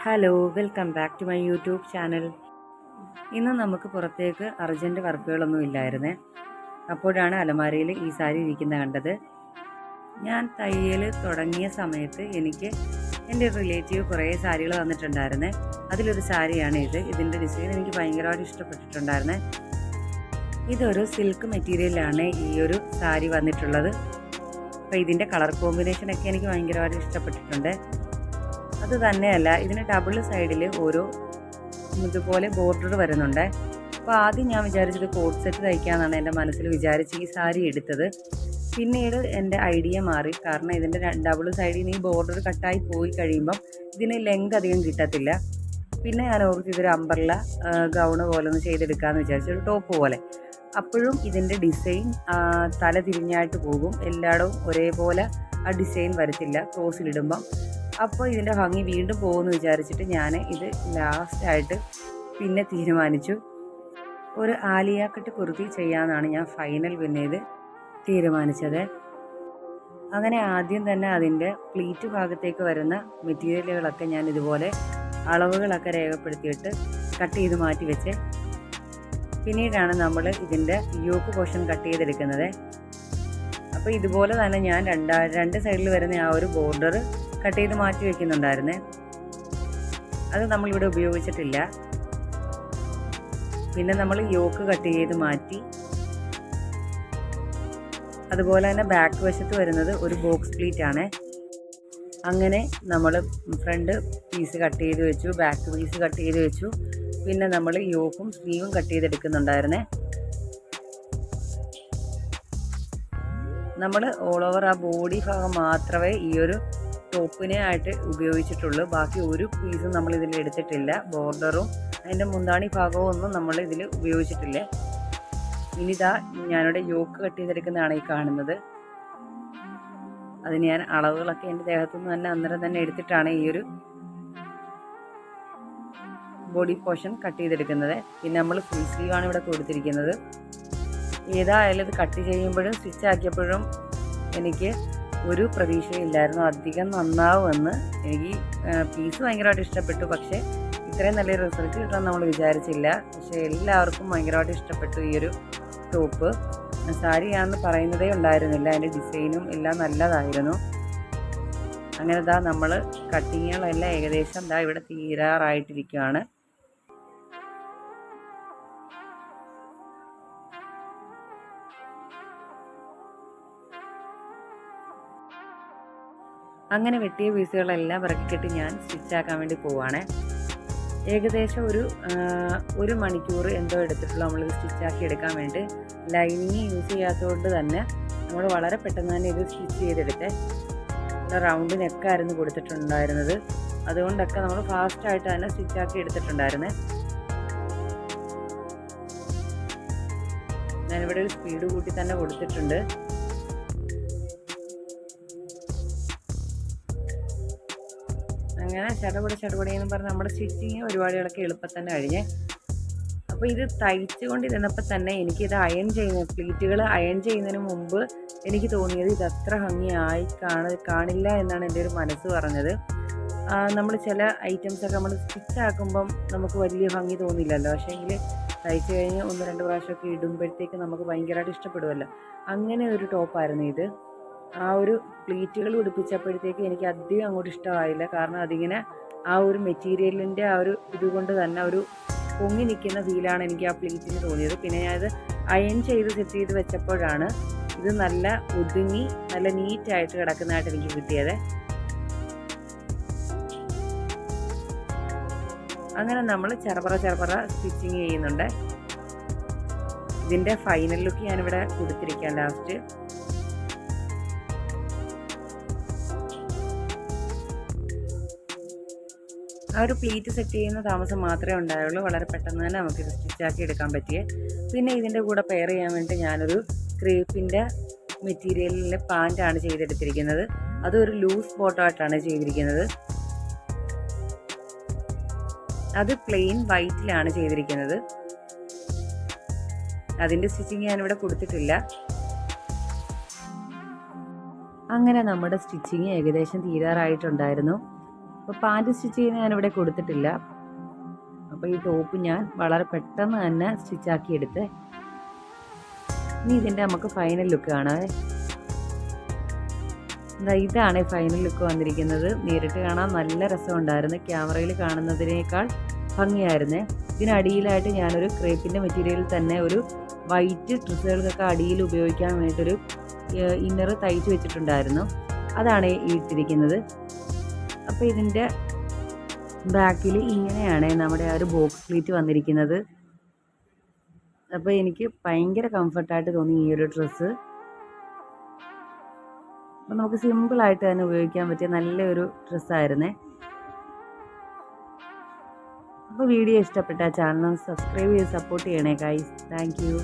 Hello, welcome back to my YouTube channel. ഇന്ന് നമുക്ക് പുറത്തേക്ക് അർജൻറ്റ് വർക്കുകളൊന്നും ഇല്ലായിരുന്നേ. അപ്പോഴാണ് അലമാരയിൽ ഈ സാരി ഇരിക്കുന്ന കണ്ടത്. ഞാൻ തയ്യൽ തുടങ്ങിയ സമയത്ത് എനിക്ക് എൻ്റെ റിലേറ്റീവ് കുറേ സാരികൾ തന്നിട്ടുണ്ടായിരുന്നേ. അതിലൊരു സാരിയാണ് ഇത്. ഇതിൻ്റെ ഡിസൈൻ എനിക്ക് ഭയങ്കരമായിട്ട് ഇഷ്ടപ്പെട്ടിട്ടുണ്ടായിരുന്നേ. ഇതൊരു സിൽക്ക് മെറ്റീരിയലാണ് ഈ ഒരു സാരി വന്നിട്ടുള്ളത്. അപ്പോൾ ഇതിൻ്റെ കളർ കോമ്പിനേഷനൊക്കെ എനിക്ക് ഭയങ്കരമായിട്ട് ഇഷ്ടപ്പെട്ടിട്ടുണ്ട്. അത് തന്നെയല്ല, ഇതിന് ഡബിൾ സൈഡിൽ ഓരോ ഇതുപോലെ ബോർഡർ വരുന്നുണ്ട്. അപ്പോൾ ആദ്യം ഞാൻ വിചാരിച്ചത് കോട്ട് സെറ്റ് തയ്ക്കാമെന്നാണ് എൻ്റെ മനസ്സിൽ വിചാരിച്ച് ഈ സാരി എടുത്തത്. പിന്നീട് എൻ്റെ ഐഡിയ മാറി. കാരണം ഇതിൻ്റെ ഡബിൾ സൈഡിൽ നിന്ന് ഈ ബോർഡർ കട്ടായി പോയി കഴിയുമ്പം ഇതിന് ലെങ്ത് അധികം കിട്ടത്തില്ല. പിന്നെ ഞാൻ ഓർത്ത് ഇതൊരു അംബ്രല്ല ഗൗണ് പോലെ ഒന്ന് ചെയ്തെടുക്കാമെന്ന് വിചാരിച്ചു, ഒരു ടോപ്പ് പോലെ. അപ്പോഴും ഇതിൻ്റെ ഡിസൈൻ തല തിരിഞ്ഞായിട്ട് പോകും, എല്ലായിടവും ഒരേപോലെ ആ ഡിസൈൻ വരത്തില്ല ക്രോസിലിടുമ്പം. അപ്പോൾ ഇതിൻ്റെ ഭംഗി വീണ്ടും പോകുമെന്ന് വിചാരിച്ചിട്ട് ഞാൻ ഇത് ലാസ്റ്റായിട്ട് പിന്നെ തീരുമാനിച്ചു, ഒരു ആലിയ കട്ട് കുർത്തി ചെയ്യാമെന്നാണ് ഞാൻ ഫൈനൽ പിന്നെ ഇത് തീരുമാനിച്ചത്. അങ്ങനെ ആദ്യം തന്നെ അതിൻ്റെ പ്ലീറ്റ് ഭാഗത്തേക്ക് വരുന്ന മെറ്റീരിയലുകളൊക്കെ ഞാൻ ഇതുപോലെ അളവുകളൊക്കെ രേഖപ്പെടുത്തിയിട്ട് കട്ട് ചെയ്ത് മാറ്റി വെച്ച് പിന്നീടാണ് നമ്മൾ ഇതിൻ്റെ യോക്ക് പോർഷൻ കട്ട് ചെയ്തെടുക്കുന്നത്. അപ്പോൾ ഇതുപോലെ തന്നെ ഞാൻ രണ്ട് സൈഡിൽ വരുന്ന ആ ഒരു ബോർഡർ കട്ട് ചെയ്ത് മാറ്റി വയ്ക്കുന്നുണ്ടായിരുന്നേ. അത് നമ്മളിവിടെ ഉപയോഗിച്ചിട്ടില്ല. പിന്നെ നമ്മൾ യോക്ക് കട്ട് ചെയ്ത് മാറ്റി. അതുപോലെ തന്നെ ബാക്ക് വശത്ത് വരുന്നത് ഒരു ബോക്സ് പ്ലീറ്റ് ആണ്. അങ്ങനെ നമ്മൾ ഫ്രണ്ട് പീസ് കട്ട് ചെയ്ത് വെച്ചു, ബാക്ക് പീസ് കട്ട് ചെയ്ത് വെച്ചു. പിന്നെ നമ്മൾ യോക്കും സ്ലീവും കട്ട് ചെയ്തെടുക്കുന്നുണ്ടായിരുന്നേ. നമ്മൾ ഓൾ ഓവർ ആ ബോഡി ഭാഗം മാത്രമേ ഈ ഒരു ടോപ്പിനെ ആയിട്ട് ഉപയോഗിച്ചിട്ടുള്ളൂ. ബാക്കി ഒരു പീസും നമ്മൾ ഇതിൽ എടുത്തിട്ടില്ല. ബോർഡറും അതിൻ്റെ മുന്താണി ഭാഗവും ഒന്നും നമ്മൾ ഇതിൽ ഉപയോഗിച്ചിട്ടില്ല. ഇനിതാ ഞാനിവിടെ യോക്ക് കട്ട് ചെയ്തെടുക്കുന്നതാണ് ഈ കാണുന്നത്. അതിന് ഞാൻ അളവുകളൊക്കെ എൻ്റെ ദേഹത്തുനിന്ന് തന്നെ അന്നേരം തന്നെ എടുത്തിട്ടാണ് ഈ ഒരു ബോഡി പോർഷൻ കട്ട് ചെയ്തെടുക്കുന്നത്. പിന്നെ നമ്മൾ ഫുൾ സ്ലീവാണ് ഇവിടെ കൊടുത്തിരിക്കുന്നത്. ഏതായാലും ഇത് കട്ട് ചെയ്യുമ്പോഴും സ്റ്റിച്ച് ആക്കിയപ്പോഴും എനിക്ക് ഒരു പ്രതീക്ഷയില്ലായിരുന്നു അധികം നന്നാവുമെന്ന്. എനിക്ക് പീസ് ഭയങ്കരമായിട്ട് ഇഷ്ടപ്പെട്ടു, പക്ഷേ ഇത്രയും നല്ലൊരു റിസൾട്ട് കിട്ടാൻ നമ്മൾ വിചാരിച്ചില്ല. പക്ഷേ എല്ലാവർക്കും ഭയങ്കരമായിട്ട് ഇഷ്ടപ്പെട്ടു ഈ ഒരു ടോപ്പ്. സാരിയാണെന്ന് പറയുന്നതേ ഉണ്ടായിരുന്നില്ല, അതിൻ്റെ ഡിസൈനും എല്ലാം നല്ലതായിരുന്നു. അങ്ങനെ നമ്മൾ കട്ടിങ്ങുകളെല്ലാം ഏകദേശം ഇവിടെ തീരാറായിട്ടിരിക്കുകയാണ്. അങ്ങനെ വെട്ടിയ പീസുകളെല്ലാം ഇറക്കിയിട്ട് ഞാൻ സ്റ്റിച്ചാക്കാൻ വേണ്ടി പോവുകയാണ്. ഏകദേശം ഒരു മണിക്കൂർ എന്തോ എടുത്തിട്ടുള്ളൂ നമ്മളിത് സ്റ്റിച്ചാക്കി എടുക്കാൻ വേണ്ടി. ലൈനിങ് യൂസ് ചെയ്യാത്തതുകൊണ്ട് തന്നെ നമ്മൾ വളരെ പെട്ടെന്ന് തന്നെ ഇത് സ്റ്റിച്ച് ചെയ്തെടുത്തേ. റൗണ്ട് നെക്കായിരുന്നു കൊടുത്തിട്ടുണ്ടായിരുന്നത്, അതുകൊണ്ടൊക്കെ നമ്മൾ ഫാസ്റ്റായിട്ട് തന്നെ സ്റ്റിച്ചാക്കി എടുത്തിട്ടുണ്ടായിരുന്നേ. ഞാനിവിടെ ഒരു സ്പീഡ് കൂട്ടി തന്നെ കൊടുത്തിട്ടുണ്ട്. അങ്ങനെ ചടപടി എന്ന് പറഞ്ഞ് നമ്മുടെ സ്റ്റിച്ചിങ് പരിപാടികളൊക്കെ എളുപ്പം തന്നെ കഴിഞ്ഞേ. അപ്പോൾ ഇത് തയ്ച്ചുകൊണ്ടിരുന്നപ്പോൾ തന്നെ എനിക്കിത് പ്ലീറ്റുകൾ അയൺ ചെയ്യുന്നതിന് മുമ്പ് എനിക്ക് തോന്നിയത് ഇത് അത്ര ഭംഗിയായി കാണില്ല എന്നാണ് എൻ്റെ ഒരു മനസ്സ് പറഞ്ഞത്. നമ്മൾ ചില ഐറ്റംസൊക്കെ നമ്മൾ സ്റ്റിച്ചാക്കുമ്പം നമുക്ക് വലിയ ഭംഗി തോന്നില്ലല്ലോ, പക്ഷേ എങ്കിൽ തയ്ച്ചു കഴിഞ്ഞ് 1-2 പ്രാവശ്യമൊക്കെ ഇടുമ്പോഴത്തേക്ക് നമുക്ക് ഭയങ്കരമായിട്ട് ഇഷ്ടപ്പെടുമല്ലോ. അങ്ങനെ ഒരു ടോപ്പായിരുന്നു ഇത്. ആ ഒരു പ്ലീറ്റുകൾ പിടിപ്പിച്ചപ്പോഴത്തേക്ക് എനിക്ക് അധികം അങ്ങോട്ട് ഇഷ്ടമായില്ല. കാരണം അതിങ്ങനെ ആ ഒരു മെറ്റീരിയലിൻ്റെ ആ ഒരു ഇതുകൊണ്ട് തന്നെ ഒരു പൊങ്ങി നിൽക്കുന്ന ഫീലാണ് എനിക്ക് ആ പ്ലീറ്റിന് തോന്നിയത്. പിന്നെ ഞാനത് അയൺ ചെയ്ത് സെറ്റ് ചെയ്ത് വെച്ചപ്പോഴാണ് ഇത് നല്ല ഒതുങ്ങി നല്ല നീറ്റായിട്ട് കിടക്കുന്നതായിട്ട് എനിക്ക് കിട്ടിയത്. അങ്ങനെ നമ്മൾ ചെറുപറ സ്റ്റിച്ചിങ് ചെയ്യുന്നുണ്ട്. ഇതിൻ്റെ ഫൈനൽ ലുക്ക് ഞാനിവിടെ കൊടുത്തിരിക്കാം ലാസ്റ്റ്. ആ ഒരു പ്ലീറ്റ് സെറ്റ് ചെയ്യുന്ന താമസം മാത്രമേ ഉണ്ടായുള്ളൂ. വളരെ പെട്ടെന്ന് തന്നെ നമുക്കിത് സ്റ്റിച്ചാക്കി എടുക്കാൻ പറ്റിയേ. പിന്നെ ഇതിൻ്റെ കൂടെ പെയർ ചെയ്യാൻ വേണ്ടി ഞാനൊരു ക്രേപ്പിൻ്റെ മെറ്റീരിയലിൽ പാൻറ്റാണ് ചെയ്തെടുത്തിരിക്കുന്നത്. അതൊരു ലൂസ് ബോട്ടമായിട്ടാണ് ചെയ്തിരിക്കുന്നത്. അത് പ്ലെയിൻ വൈറ്റിലാണ് ചെയ്തിരിക്കുന്നത്. അതിൻ്റെ സ്റ്റിച്ചിങ് ഞാനിവിടെ കൊടുത്തിട്ടില്ല. അങ്ങനെ നമ്മുടെ സ്റ്റിച്ചിങ് ഏകദേശം തീരാറായിട്ടുണ്ടായിരുന്നു. അപ്പോൾ പാൻറ്റ് സ്റ്റിച്ച് ചെയ്യുന്ന ഞാനിവിടെ കൊടുത്തിട്ടില്ല. അപ്പോൾ ഈ ടോപ്പ് ഞാൻ വളരെ പെട്ടെന്ന് തന്നെ സ്റ്റിച്ചാക്കി എടുത്ത്. ഇനി ഇതിൻ്റെ നമുക്ക് ഫൈനൽ ലുക്ക് കാണാം. ഇതാണ് ഫൈനൽ ലുക്ക് വന്നിരിക്കുന്നത്. നേരിട്ട് കാണാൻ നല്ല രസമുണ്ടായിരുന്നു. ക്യാമറയിൽ കാണുന്നതിനേക്കാൾ ഭംഗിയായിരുന്നേ. ഇതിനടിയിലായിട്ട് ഞാനൊരു ക്രേപ്പിൻ്റെ മെറ്റീരിയലിൽ തന്നെ ഒരു വൈറ്റ് ഡ്രസ്സുകൾക്കൊക്കെ അടിയിൽ ഉപയോഗിക്കാൻ വേണ്ടിയിട്ടൊരു ഇന്നർ തയ്ച്ച് വെച്ചിട്ടുണ്ടായിരുന്നു. അതാണ് ഈ ഇട്ടിരിക്കുന്നത്. അപ്പോൾ ഇതിൻ്റെ ബാക്കിൽ ഇങ്ങനെയാണ് നമ്മുടെ ആ ഒരു ബോക്സ് പ്ലീറ്റ് വന്നിരിക്കുന്നത്. അപ്പോൾ എനിക്ക് ഭയങ്കര കംഫർട്ടായിട്ട് തോന്നി ഈ ഒരു ഡ്രസ്സ്. അപ്പോൾ നമുക്ക് സിമ്പിളായിട്ട് തന്നെ ഉപയോഗിക്കാൻ പറ്റിയ നല്ലൊരു ഡ്രസ്സായിരുന്നേ. അപ്പോൾ വീഡിയോ ഇഷ്ടപ്പെട്ട ചാനൽ സബ്സ്ക്രൈബ് ചെയ്ത് സപ്പോർട്ട് ചെയ്യണേ ഗൈസ്. Thank you.